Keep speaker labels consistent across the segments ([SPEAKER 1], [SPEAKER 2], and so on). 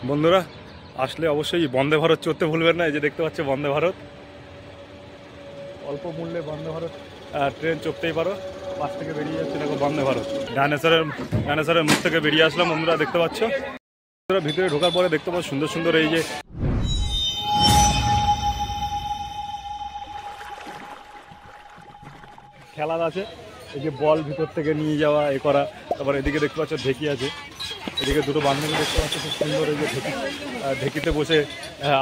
[SPEAKER 1] বন্ধুরা আসলে অবশ্যই বন্দে ভারত চড়তে ভুলবেন না। এই যে দেখতে পাচ্ছে বন্দে ভারত, অল্প মূল্যে বন্দে ভারত ট্রেন চড়তেই পারো। পাশ থেকে বেরিয়ে যাচ্ছে দেখো বন্দে ভারত। ডাইনোসরের মুখ থেকে বেরিয়ে আসলাম বন্ধুরা, দেখতে পাচ্ছ। ভিতরে ঢোকার পরে দেখতে পাচ্ছ সুন্দর সুন্দর এই যে খেলার আছে, এই যে বল ভিতর থেকে নিয়ে যাওয়া এ করা। তারপর এদিকে দেখতে পাচ্ছ ঢেকি আছে, এদিকে দুটো বান্ধবী দেখতে পাচ্ছ খুব সুন্দর। এই যে ঢেকিতে বসে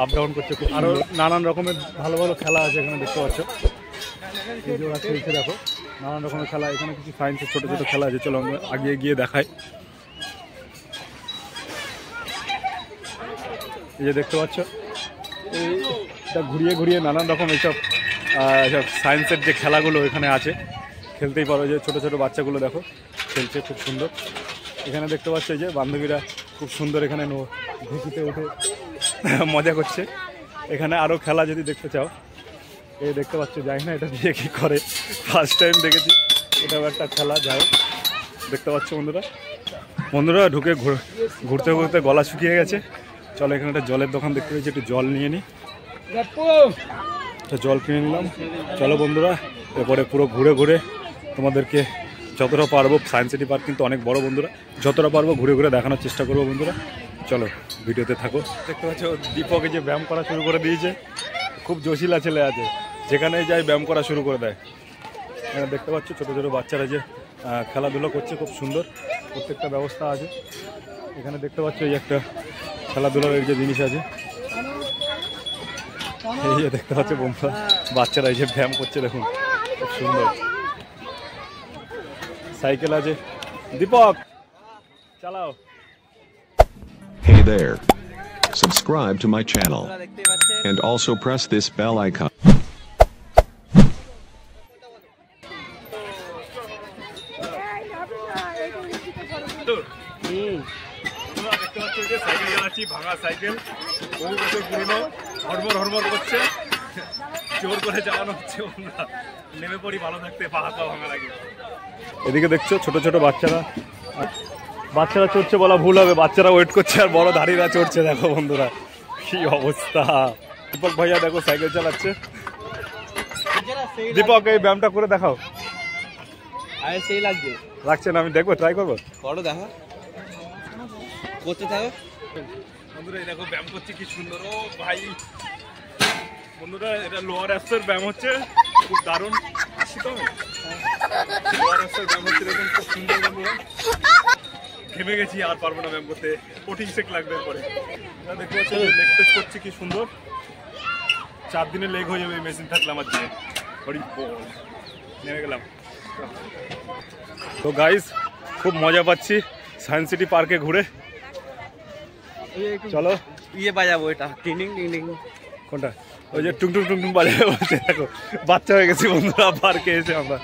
[SPEAKER 1] আপ ডাউন করছে। আরও নানান রকমের ভালো ভালো খেলা আছে এখানে দেখতে পাচ্ছ। এই যে ওরা খেলছে দেখো, নানান রকমের খেলা। এখানে কিছু সায়েন্সের ছোটো ছোটো খেলা আছে, চলো আমরা আগে গিয়ে দেখাই। এই যে দেখতে পাচ্ছ এইটা ঘুরিয়ে ঘুরিয়ে নানান রকম এইসব সায়েন্সের যে খেলাগুলো এখানে আছে, খেলতেই পারো। যে ছোটো ছোটো বাচ্চাগুলো দেখো খেলছে খুব সুন্দর। এখানে দেখতে পাচ্ছ এই যে বান্ধবীরা খুব সুন্দর এখানে ঢেকিতে উঠে মজা করছে। এখানে আরও খেলা যদি দেখতে চাও, এই দেখতে পাচ্ছ, যাই না এটা দিয়ে কী করে, ফার্স্ট টাইম দেখেছি। এটাও একটা খেলা, যাই দেখতে পাচ্ছ বন্ধুরা ঢুকে ঘুরতে ঘুরতে গলা শুকিয়ে গেছে। চলো এখানে একটা জলের দোকান দেখতে পেয়েছি, একটু জল নিয়ে নিই। তো জল কিনে নিলাম। চলো বন্ধুরা এরপরে পুরো ঘুরে ঘুরে তোমাদেরকে যতটা পারবো, সায়েন্স সিটি পার্ক কিন্তু অনেক বড় বন্ধুরা, যতটা পারবো ঘুরে ঘুরে দেখানোর চেষ্টা করবো বন্ধুরা। চলো ভিডিওতে থাকো। দেখতে পাচ্ছ দীপকে যে ব্যায়াম করা শুরু করে দিয়েছে, খুব জোশিলা ছেলে আছে, যেখানেই যায় ব্যায়াম করা শুরু করে দেয়। এখানে দেখতে পাচ্ছ ছোটো ছোটো বাচ্চারা যে খেলাধুলো করছে, খুব সুন্দর প্রত্যেকটা ব্যবস্থা আছে। এখানে দেখতে পাচ্ছ এই একটা খেলাধুলার যে জিনিস আছে, এই যে দেখতে পাচ্ছ বাচ্চারা এই যে ব্যায়াম করছে দেখুন, খুব সুন্দর। সাইকেল আছে, দীপক চালাও।
[SPEAKER 2] Hey there. Subscribe to my channel and also press this bell icon.
[SPEAKER 1] দেখতে পাচ্ছ যে সাইকেল চালাচ্ছি, ভাঙা সাইকেল, বহু বছর পুরনো, হড়বড় করছে, জোর করে চালানো হচ্ছে। বন্ধুরা নেমে পড়ি, ভালো থাকতে, পা হাত ভাঙা লাগে। এদিকে দেখছো ছোট ছোট বাচ্চারা চড়ছে বলা ভুল হবে, বাচ্চারা ওয়েট করছে আর বড় ধারীরা চড়ছে। দেখো বন্ধুরা কি অবস্থা। দীপক ভাইয়া দেখো সাইকেল চালাচ্ছে। দীপক এই ব্যায়ামটা করে দেখাও।
[SPEAKER 3] আরে সেই
[SPEAKER 1] লাগছে না, আমি দেখবো, ট্রাই করবো।
[SPEAKER 3] করো, দেখো করতে থাকো
[SPEAKER 1] বন্ধুরা। দেখো ব্যায়াম করছে কি সুন্দর। ও ভাই বন্ধুরা, এটা লোয়ার অ্যাপসের ব্যায়াম হচ্ছে, খুব দারুণ। আসছি তো লোয়ার অ্যাপসের ব্যায়াম হচ্ছে, দেখুন খুব সুন্দর। বন্ধুরা ঘেমে গেছি, আর পারবো না ব্যায়াম করতে, কোটিং শেক লাগবে পরে। দেখতে পাচ্ছি লেগ প্রেস করছি কি সুন্দর। 4 দিনে লেগ হয়ে যাবে এই মেশিন থাকলে আমার দিয়ে। নেমে গেলাম। তো গাইস খুব মজা পাচ্ছি সায়েন্স সিটি পার্কে ঘুরে। চলো
[SPEAKER 3] ইয়ে বাজাবো, এটা টিং টিং।
[SPEAKER 1] কোনটা? ওই যে টুং টুং টুং টুং বাজাবে বলছে। দেখো বাচ্চা হয়ে গেছি বন্ধুরা পার্কে এসে আমরা।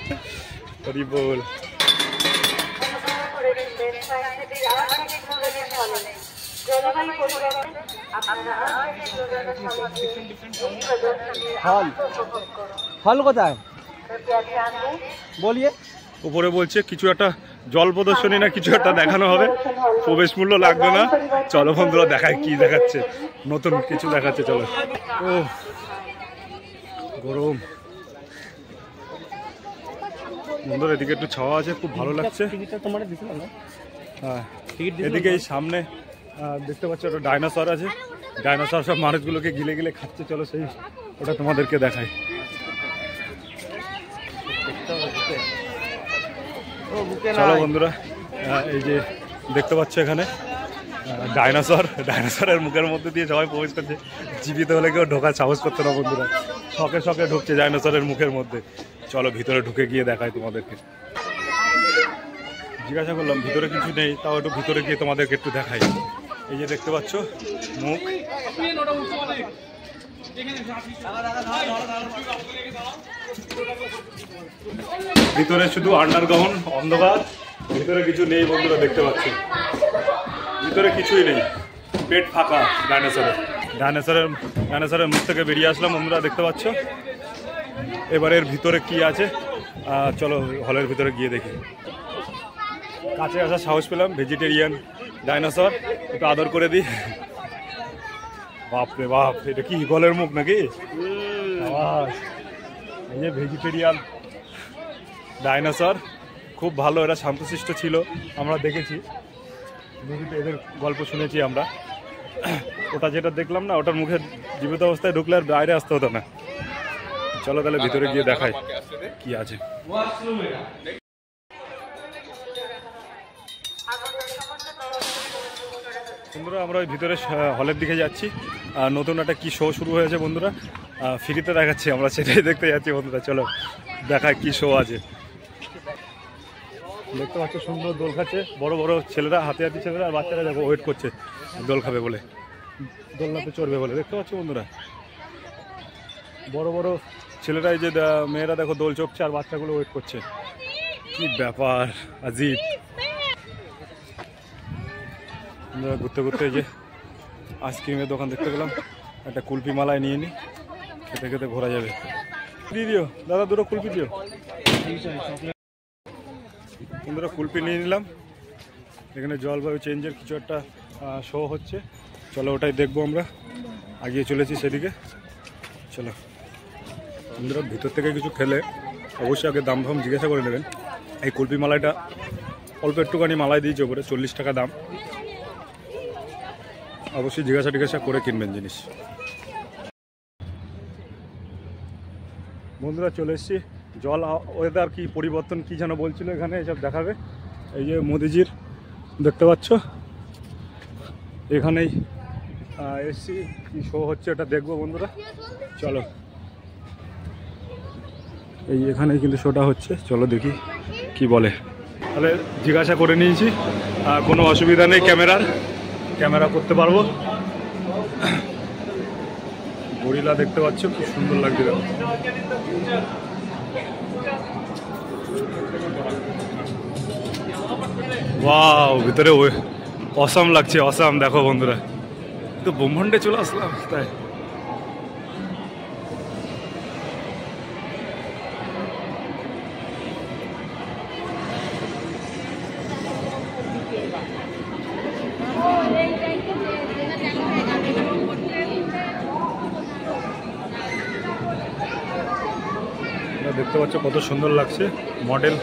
[SPEAKER 1] হরি বল।
[SPEAKER 3] হল কোথায় বলিয়ে?
[SPEAKER 1] উপরে বলছে কিছু একটা জল প্রদর্শনী না কিছু একটা দেখানো হবে, প্রবেশ মূল্য লাগবে না। চলো বন্ধুরা দেখায় কি দেখাচ্ছে, নতুন কিছু দেখাচ্ছে। চলো। ও গরম বন্ধুরা, এদিকে একটু ছাওয়া আছে, খুব ভালো লাগছে। হ্যাঁ এদিকে এই সামনে দেখতে পাচ্ছ একটা ডাইনোসর আছে, ডাইনোসর সব মানুষগুলোকে গিলে গিলে খাচ্ছে। চলো সেই ওটা তোমাদেরকে দেখাই। চলো বন্ধুরা, এই যে দেখতে পাচ্ছ এখানে ডাইনোসরের মুখের মধ্যে দিয়ে সবাই প্রবেশ করছে। জীবিত হলে কেউ ঢোকার সাহস করতো না বন্ধুরা, শখে শখে ঢুকছে ডাইনোসরের মুখের মধ্যে। চলো ভিতরে ঢুকে গিয়ে দেখাই তোমাদেরকে। জিজ্ঞাসা করলাম ভিতরে কিছু নেই, তাও একটু ভিতরে গিয়ে তোমাদেরকে একটু দেখাই। এই যে দেখতে পাচ্ছ মুখ, ভিতরে শুধু আন্ডারগ্রাউন্ড অন্ধকার, ভিতরে কিছু নেই বন্ধুরা। দেখতে পাচ্ছ ভিতরে কিছুই নেই, পেট ফাঁকা। ডাইনোসরের মুখ থেকে বেরিয়ে আসলাম বন্ধুরা, দেখতে পাচ্ছ। এবারের ভিতরে কি আছে চলো হলের ভিতরে গিয়ে দেখি। কাছে আসার সাহস পেলাম, ভেজিটেরিয়ান ডাইনোসর, একটু আদর করে দিই। বাপরে বাপ, এটা কি ঈগলের মুখ নাকি? আওয়াজ। এই যে ভেজিটেরিয়ান ডাইনোসর, খুব ভালো, এরা শান্তশিষ্ট ছিল, আমরা দেখেছি মুভিতে, এদের গল্প শুনেছি আমরা। ওটা যেটা দেখলাম না, ওটার মুখে জীবিত অবস্থায় ঢুকলে আর বাইরে আসতে হতো না। চলো তাহলে ভিতরে গিয়ে দেখাই কি আছে। বন্ধুরা আমরা ওই ভিতরে হলের দিকে যাচ্ছি, নতুন একটা কি শো শুরু হয়েছে বন্ধুরা, ফ্রিতে দেখাচ্ছি, আমরা সেটাই দেখতে যাচ্ছি বন্ধুরা। চলো দেখায় কি শো আছে। দেখতে পাচ্ছ সুন্দর দোল খাচ্ছে বড় বড় ছেলেরা, হাতে হাতে ছেলেরা, আর বাচ্চারা দেখো ওয়েট করছে দোল খাবে বলে, দোলনাতে চড়বে বলে। দেখতে পাচ্ছ বন্ধুরা বড় বড় ছেলেরা, এই যে মেয়েরা দেখো দোল চড়ছে আর বাচ্চাগুলো ওয়েট করছে। কি ব্যাপার আজীব। ঘুরতে ঘুরতে এই যে আইসক্রিমের দোকান দেখতে পেলাম, একটা কুলফি মালায় নিয়ে নিই, খেতে খেতে ঘোরা যাবে। দিয়ে দিও দাদা, দুটো কুলফি দিও। বন্ধুরা কুলফি নিয়ে নিলাম। এখানে জলবায়ু চেঞ্জের কিছু একটা শো হচ্ছে, চলো ওটাই দেখবো। আমরা আগিয়ে চলেছি সেদিকে, চলো। বন্ধুরা ভিতর থেকে কিছু খেলে অবশ্যই আগে দাম ফাম জিজ্ঞাসা করে নেবেন। এই কুলফি মালাইটা অল্প একটুখানি মালাই দিয়েছে ওপরে, 40 টাকা দাম। অবশ্যই জিজ্ঞাসা করে কিনবেন জিনিস। বন্ধুরা চলে এসেছি, জল ওয়েদার কি পরিবর্তন কি যেন বলছিল, এখানে এসব দেখাবে। এই যে মোদিজির দেখতে পাচ্ছ, এখানেই এসছি, কি শো হচ্ছে এটা দেখবো বন্ধুরা। চলো এই এখানেই কিন্তু শোটা হচ্ছে, চলো দেখি কি বলে। তাহলে জিজ্ঞাসা করে নিয়েছি, কোনো অসুবিধা নেই, ক্যামেরা করতে পারবো। গরিলা দেখতে পাচ্ছ, খুব সুন্দর লাগছে। ওয়াও, ভিতরে অসাম লাগছে, অসাম। দেখো বন্ধুরা, তো ব্রহ্মাণ্ডে চলে আসলাম তাই। দেখতে পাচ্ছ কত সুন্দর লাগছে মডেল।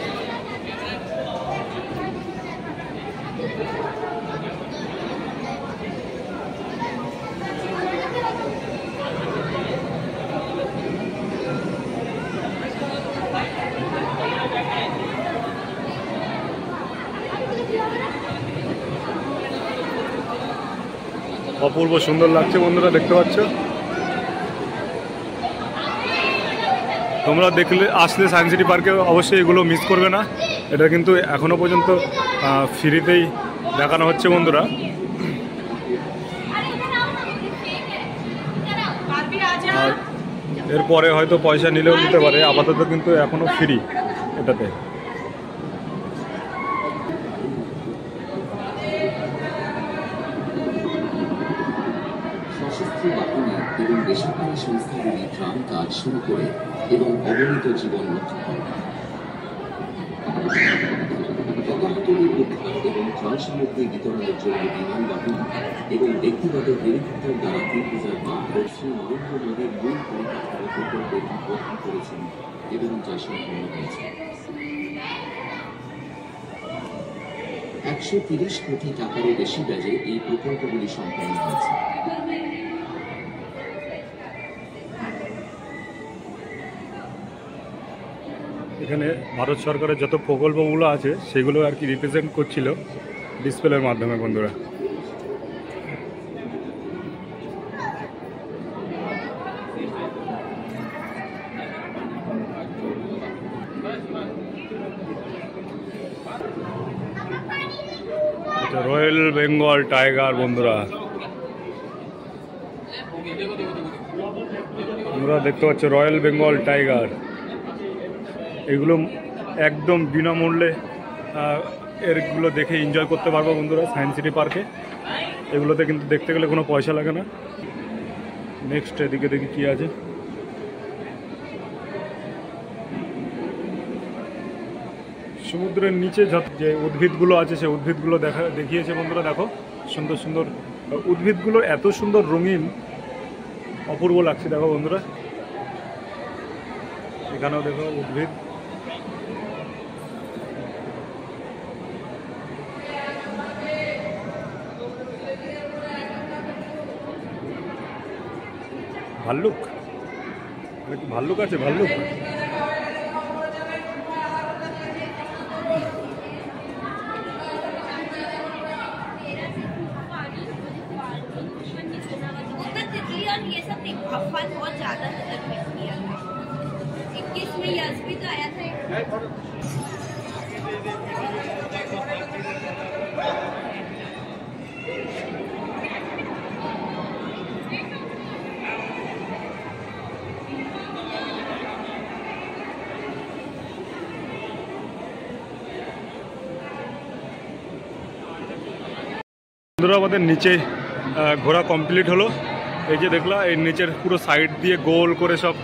[SPEAKER 1] অপূর্ব সুন্দর লাগছে বন্ধুরা, দেখতে পাচ্ছ। তোমরা দেখলে আসলে সায়েন্স সিটি পার্কে অবশ্যই এগুলো মিস করবে না। এটা কিন্তু এখনো পর্যন্ত ফ্রিতেই দেখানো হচ্ছে বন্ধুরা। আর এরপরে হয়তো পয়সা নিলেও নিতে পারে, আপাতত কিন্তু এখনো ফ্রি এটাতে।
[SPEAKER 4] সশস্ত্র বাহিনী এবং বেসরকারি সংস্থাগুলি ত্রাণ কাজ শুরু করে এবং অবনীত জীবন রক্ষা করে। হতাহতদের উদ্ধার এবং ত্রাণ সামগ্রী বিতরণের জন্য বিমান বাহিনী এবং ব্যক্তিগত হেলিকপ্টার দ্বারা 3005 শ্রী নরেন্দ্র মোদীর মূল পরিকাঠামো প্রকল্পের উদ্বোধন করেছেন এবং যা সম্পন্ন হয়েছে। 130 কোটি টাকারও বেশি ব্যয়ে এই প্রকল্পগুলি সম্পন্ন হয়েছে।
[SPEAKER 1] এখানে ভারত সরকারের যত প্রকল্পগুলো আছে সেগুলো আর কি রিপ্রেজেন্ট করছিল ডিসপ্লের মাধ্যমে বন্ধুরা। রয়্যাল বেঙ্গল টাইগার বন্ধুরা, তোমরা দেখতে পাচ্ছ রয়্যাল বেঙ্গল টাইগার। এগুলো একদম বিনামূল্যে এরগুলো দেখে এনজয় করতে পারবো বন্ধুরা সায়েন্স সিটি পার্কে। এগুলোতে কিন্তু দেখতে গেলে কোনো পয়সা লাগে না। নেক্সট এদিকে দেখি কি আছে। সমুদ্রের নিচে যে উদ্ভিদগুলো আছে সেই উদ্ভিদগুলো দেখিয়েছে বন্ধুরা। দেখো সুন্দর সুন্দর উদ্ভিদগুলো, এত সুন্দর রঙিন, অপূর্ব লাগছে দেখো বন্ধুরা। এখানেও দেখো উদ্ভিদ। ভাল্লুক, ভাল্লুক আছে, ভাল্লুক।
[SPEAKER 5] ये सब अफवाह बहुत ज्यादा नजर में किया था। 21 में यश भी तो आया था।
[SPEAKER 1] বন্ধুরা আমাদের নিচে ঘোরা কমপ্লিট হলো। এই যে দেখলা, এই নিচের পুরো সাইড দিয়ে গোল করে সব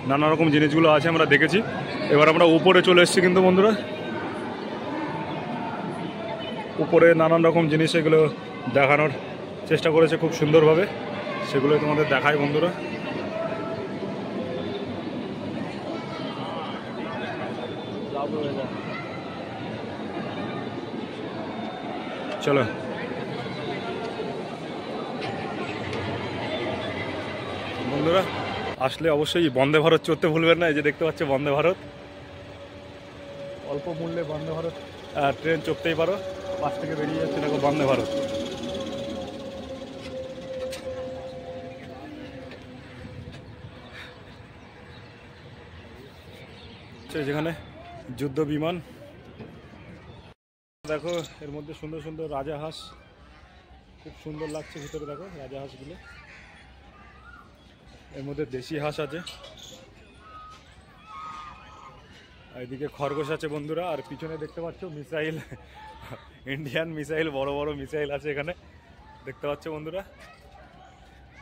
[SPEAKER 1] নানা রকম জিনিসগুলো আছে আমরা দেখেছি। এবার আমরা উপরে চলে এসেছি কিন্তু বন্ধুরা, উপরে নানান রকম জিনিস এগুলো দেখানোর চেষ্টা করেছে খুব সুন্দরভাবে, সেগুলোই তোমাদের দেখায় বন্ধুরা। চলো বন্ধুরা, আসলে অবশ্যই বন্দে ভারত চড়তে ভুলবেন না। এই যে দেখতে পাচ্ছ বন্দে ভারত, অল্প মূল্যে বন্দে ভারত ট্রেন চড়তেই পারো। পাশ থেকে বেরিয়ে যাচ্ছে দেখো বন্দে ভারত। যেখানে যুদ্ধ বিমান দেখো, এর মধ্যে সুন্দর সুন্দর রাজাহাঁস, খুব সুন্দর লাগছে ভিতরে দেখো রাজাহাঁসগুলো। এর মধ্যে দেশি হাঁস আছে, এদিকে খরগোশ আছে বন্ধুরা। আর পিছনে দেখতে পাচ্ছ মিসাইল, ইন্ডিয়ান মিসাইল, বড় বড় মিসাইল আছে এখানে দেখতে পাচ্ছ বন্ধুরা।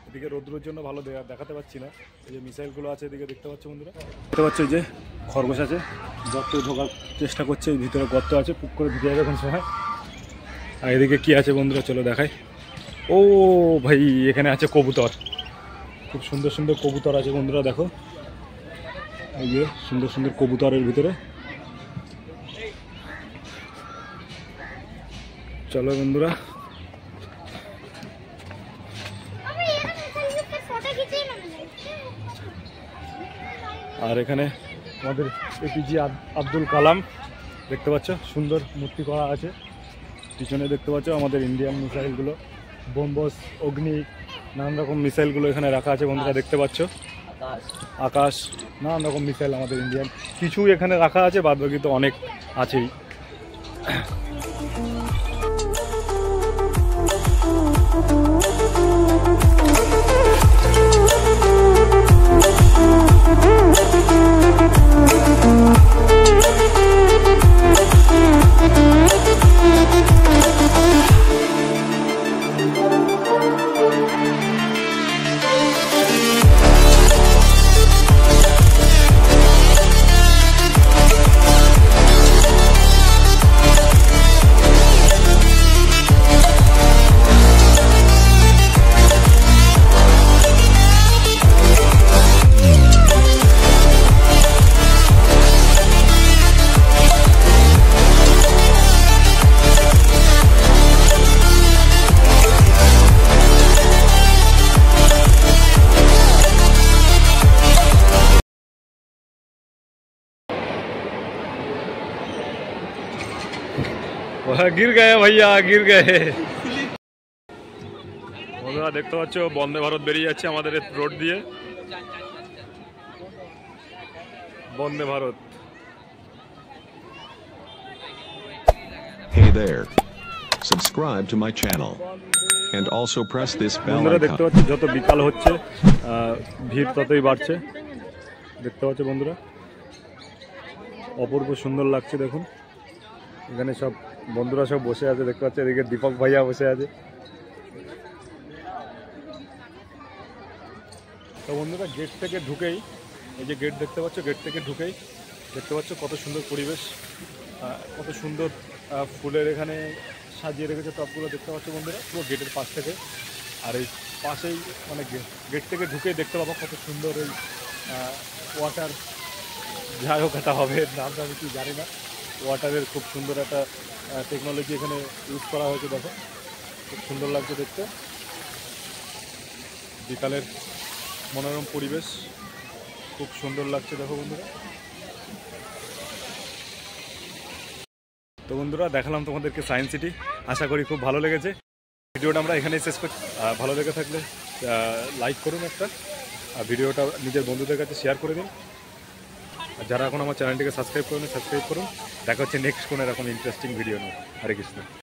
[SPEAKER 1] এদিকে রোদ্রের জন্য ভালো দেখাতে পাচ্ছি না, এই যে মিসাইলগুলো আছে এদিকে দেখতে পাচ্ছ বন্ধুরা। দেখতে পাচ্ছ যে খরগোশ আছে, গর্তে ঢোকার চেষ্টা করছে, ভিতরে গর্ত আছে, পুক করে ঢুকে যাবে এখন সময়। আর এদিকে কি আছে বন্ধুরা চলো দেখাই। ও ভাই, এখানে আছে কবুতর, খুব সুন্দর সুন্দর কবুতর আছে বন্ধুরা দেখো। এই যে সুন্দর সুন্দর কবুতরের ভিতরে। চলো বন্ধুরা, আর এখানে আমাদের এপিজে আব্দুল কালাম দেখতে পাচ্ছ, সুন্দর মূর্তি করা আছে। পিছনে দেখতে পাচ্ছ আমাদের ইন্ডিয়ান মিসাইলগুলো, বোমবস, অগ্নি, নানান রকম মিসাইলগুলো এখানে রাখা আছে বন্ধুরা দেখতে পাচ্ছ। আকাশ, নানান রকম মিসাইল আমাদের ইন্ডিয়ান কিছু এখানে রাখা আছে, বাদ বাকি তো অনেক আছেই। गिर गए भैया, गिर गए। বন্ধুরা দেখতে পাচ্ছ বন্দে ভারত বেরিয়ে যাচ্ছে আমাদের রোড দিয়ে, Vande Bharat.
[SPEAKER 2] Hey there. Subscribe to my channel and also press this bell
[SPEAKER 1] বন্ধুরা দেখতে
[SPEAKER 2] icon.
[SPEAKER 1] পাচ্ছ যত বিকাল হচ্ছে ভিড় ততই বাড়ছে দেখতে পাচ্ছ বন্ধুরা। অপূর্ব সুন্দর লাগছে দেখুন, এখানে সব বন্ধুরা সব বসে আছে দেখতে পাচ্ছ। এদিকে দীপক ভাইয়া বসে আছে। তো বন্ধুরা গেট থেকে ঢুকেই, এই যে গেট দেখতে পাচ্ছ, গেট থেকে ঢুকেই দেখতে পাচ্ছ কত সুন্দর পরিবেশ, কত সুন্দর ফুলের এখানে সাজিয়ে রেখেছে টপগুলো দেখতে পাচ্ছ বন্ধুরা, পুরো গেটের পাশ থেকে। আর এই পাশেই মানে গেট থেকে ঢুকে দেখতে পাবো কত সুন্দর এই ওয়াটার, যাই হোক এটা হবে নামটা আমি কি জানি না। ওয়াটারের খুব সুন্দর একটা টেকনোলজি এখানে ইউজ করা হয়েছে, দেখো খুব সুন্দর লাগছে দেখতে। বিকালের মনোরম পরিবেশ খুব সুন্দর লাগছে দেখো বন্ধুরা। তো বন্ধুরা দেখালাম তোমাদেরকে সায়েন্স সিটি, আশা করি খুব ভালো লেগেছে। ভিডিওটা আমরা এখানেই শেষ করছি। ভালো লেগে থাকলে লাইক করুন একটা, আর ভিডিওটা নিজের বন্ধুদের কাছে শেয়ার করে দিন। আর যারা এখন আমার চ্যানেলটিকে সাবস্ক্রাইব করুন, সাবস্ক্রাইব করুন। দেখা হচ্ছে নেক্সট কোনো এরকম ইন্টারেস্টিং ভিডিও নিয়ে। হরে কৃষ্ণ।